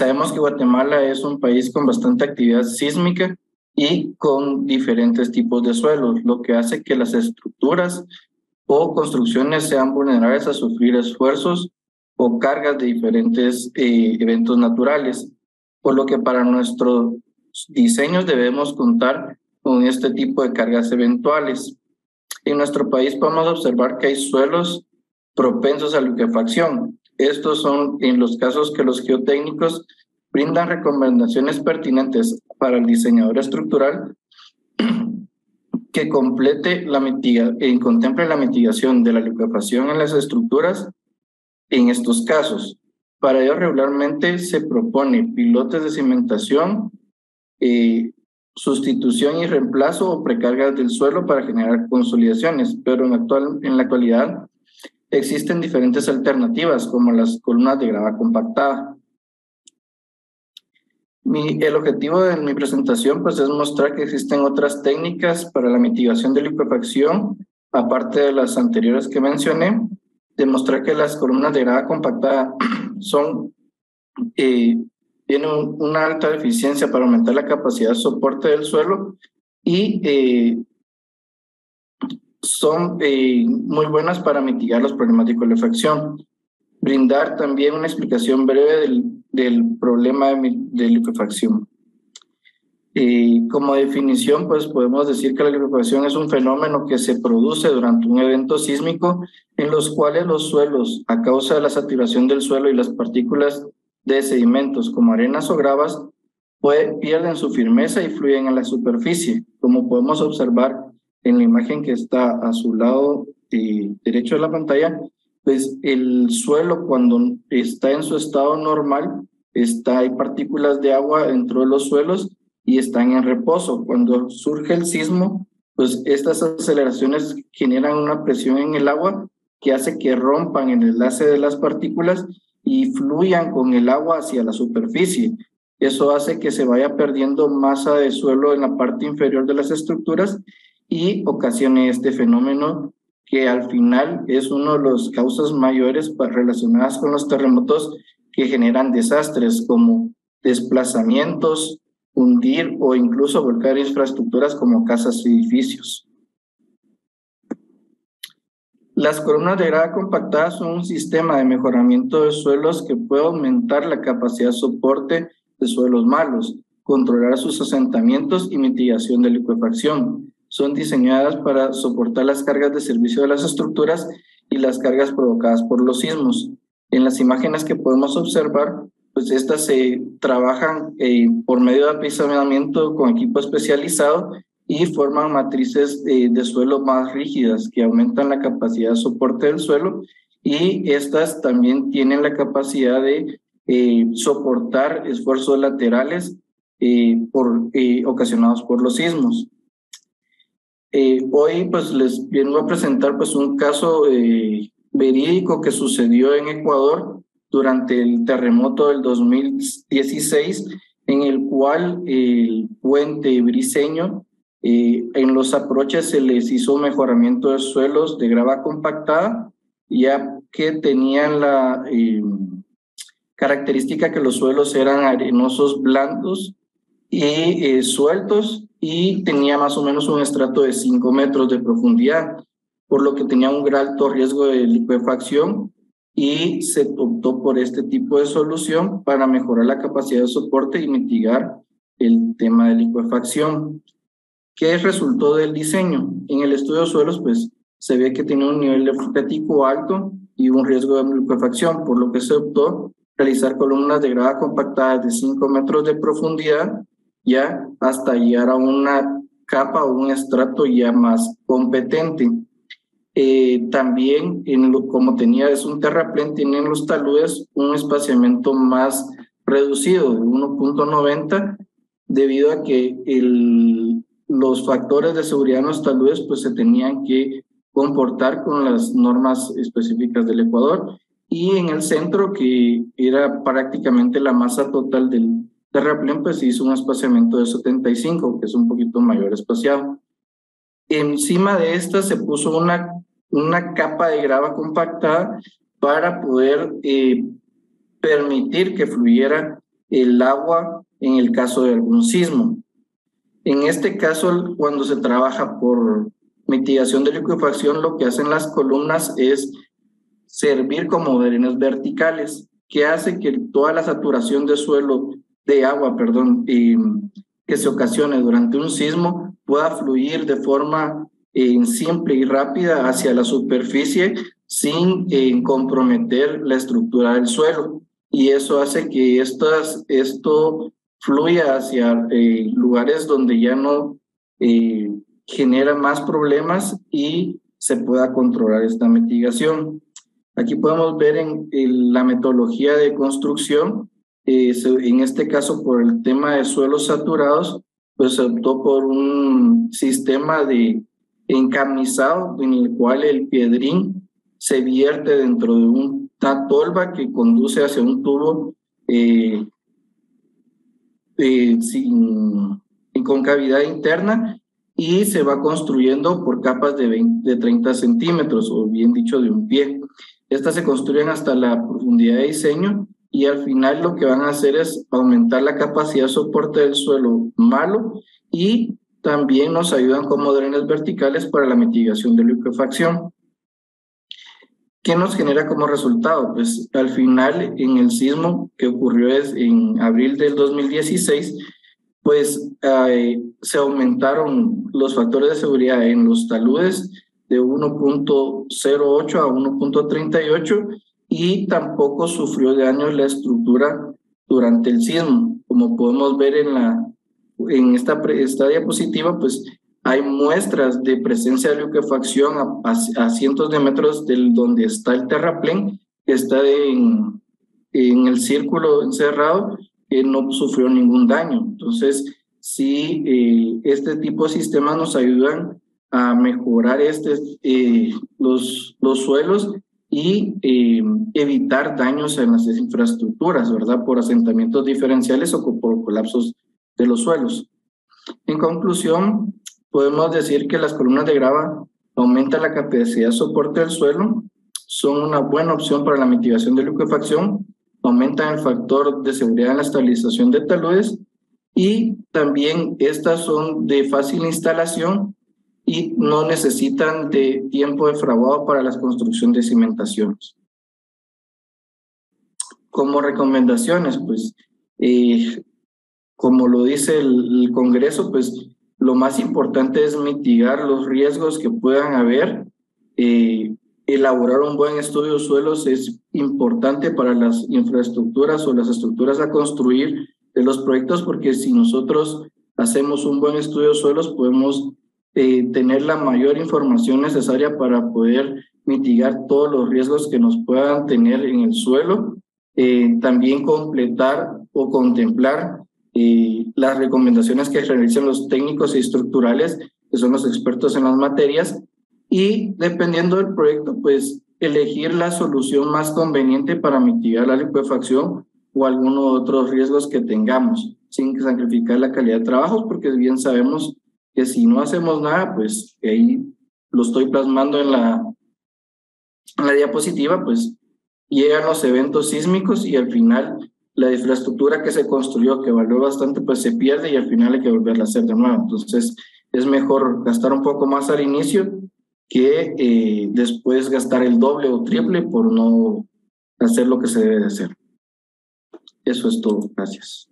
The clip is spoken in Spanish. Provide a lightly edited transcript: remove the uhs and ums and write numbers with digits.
Sabemos que Guatemala es un país con bastante actividad sísmica y con diferentes tipos de suelos, lo que hace que las estructuras o construcciones sean vulnerables a sufrir esfuerzos o cargas de diferentes eventos naturales, por lo que para nuestros diseños debemos contar con este tipo de cargas eventuales. En nuestro país podemos observar que hay suelos propensos a liquefacción. Estos son en los casos que los geotécnicos brindan recomendaciones pertinentes para el diseñador estructural que contemple la mitigación de la liquefacción en las estructuras en estos casos. Para ello regularmente se propone pilotes de cimentación, sustitución y reemplazo o precargas del suelo para generar consolidaciones, pero en la actualidad existen diferentes alternativas como las columnas de grava compactada. El objetivo de mi presentación pues, es mostrar que existen otras técnicas para la mitigación de liquefacción, aparte de las anteriores que mencioné, demostrar que las columnas de grava compactada tienen una alta eficiencia para aumentar la capacidad de soporte del suelo y son muy buenas para mitigar los problemas de liquefacción. Brindar también una explicación breve del problema de liquefacción. Como definición, pues podemos decir que la liquefacción es un fenómeno que se produce durante un evento sísmico en los cuales los suelos, a causa de la saturación del suelo y las partículas de sedimentos como arenas o gravas, pierden su firmeza y fluyen en la superficie. Como podemos observar en la imagen que está a su lado derecho de la pantalla, pues el suelo cuando está en su estado normal, hay partículas de agua dentro de los suelos y están en reposo. Cuando surge el sismo, pues estas aceleraciones generan una presión en el agua que hace que rompan el enlace de las partículas y fluyan con el agua hacia la superficie. Eso hace que se vaya perdiendo masa de suelo en la parte inferior de las estructuras y ocasione este fenómeno que al final es una de las causas mayores relacionadas con los terremotos que generan desastres como desplazamientos, hundir o incluso volcar infraestructuras como casas y edificios. Las columnas de grava compactada son un sistema de mejoramiento de suelos que puede aumentar la capacidad de soporte de suelos malos, controlar sus asentamientos y mitigación de liquefacción. Son diseñadas para soportar las cargas de servicio de las estructuras y las cargas provocadas por los sismos. En las imágenes que podemos observar, pues estas se trabajan por medio de apisonamiento con equipo especializado y forman matrices de suelo más rígidas que aumentan la capacidad de soporte del suelo, y estas también tienen la capacidad de soportar esfuerzos laterales ocasionados por los sismos. Hoy pues les vengo a presentar pues un caso verídico que sucedió en Ecuador durante el terremoto del 2016, en el cual el puente Briceño, en los aproches se les hizo un mejoramiento de suelos de grava compactada, ya que tenían la característica que los suelos eran arenosos blandos y sueltos, y tenía más o menos un estrato de 5 metros de profundidad, por lo que tenía un gran alto riesgo de liquefacción, y se optó por este tipo de solución para mejorar la capacidad de soporte y mitigar el tema de liquefacción. ¿Qué resultó del diseño? En el estudio de suelos, pues se ve que tenía un nivel freático alto y un riesgo de liquefacción, por lo que se optó realizar columnas de grava compactadas de 5 metros de profundidad, ya hasta llegar a una capa o un estrato ya más competente. También, como es un terraplén, tienen los taludes un espaciamiento más reducido de 1.90, debido a que los factores de seguridad en los taludes pues se tenían que comportar con las normas específicas del Ecuador, y en el centro, que era prácticamente la masa total del terraplén, pues hizo un espaciamiento de 75, que es un poquito mayor espaciado. Encima de esta se puso una capa de grava compactada para poder permitir que fluyera el agua en el caso de algún sismo. En este caso, cuando se trabaja por mitigación de liquefacción, lo que hacen las columnas es servir como drenes verticales, que hace que toda la saturación de suelo, de agua, perdón, que se ocasione durante un sismo pueda fluir de forma simple y rápida hacia la superficie sin comprometer la estructura del suelo. Y eso hace que esto fluya hacia lugares donde ya no genera más problemas y se pueda controlar esta mitigación. Aquí podemos ver en la metodología de construcción, en este caso por el tema de suelos saturados, pues se optó por un sistema de encarnizado en el cual el piedrín se vierte dentro de una tolva que conduce hacia un tubo con cavidad interna y se va construyendo por capas de 30 centímetros, o bien dicho, de un pie. Estas se construyen hasta la profundidad de diseño y al final lo que van a hacer es aumentar la capacidad de soporte del suelo malo y también nos ayudan como drenes verticales para la mitigación de liquefacción. ¿Qué nos genera como resultado? Pues al final, en el sismo que ocurrió en abril del 2016, pues se aumentaron los factores de seguridad en los taludes de 1.08 a 1.38 y tampoco sufrió daños la estructura durante el sismo. Como podemos ver en esta diapositiva, pues hay muestras de presencia de liquefacción a cientos de metros del donde está el terraplén, que está en el círculo encerrado, que no sufrió ningún daño. Entonces, sí, este tipo de sistemas nos ayudan a mejorar los suelos y evitar daños en las infraestructuras, ¿verdad? Por asentamientos diferenciales o por colapsos de los suelos. En conclusión, podemos decir que las columnas de grava aumentan la capacidad de soporte del suelo, son una buena opción para la mitigación de liquefacción, aumentan el factor de seguridad en la estabilización de taludes y también estas son de fácil instalación y no necesitan de tiempo de fraguado para la construcción de cimentaciones. Como recomendaciones, pues, como lo dice el Congreso, pues lo más importante es mitigar los riesgos que puedan haber. Elaborar un buen estudio de suelos es importante para las infraestructuras o las estructuras a construir de los proyectos, porque si nosotros hacemos un buen estudio de suelos podemos tener la mayor información necesaria para poder mitigar todos los riesgos que nos puedan tener en el suelo. También completar o contemplar las recomendaciones que realizan los técnicos y estructurales, que son los expertos en las materias, y dependiendo del proyecto, pues elegir la solución más conveniente para mitigar la liquefacción o algunos otros riesgos que tengamos, sin sacrificar la calidad de trabajos, porque bien sabemos que si no hacemos nada, pues ahí lo estoy plasmando en la diapositiva, pues llegan los eventos sísmicos y al final la infraestructura que se construyó, que valió bastante, pues se pierde y al final hay que volverla a hacer de nuevo. Entonces es mejor gastar un poco más al inicio que después gastar el doble o triple por no hacer lo que se debe de hacer. Eso es todo. Gracias.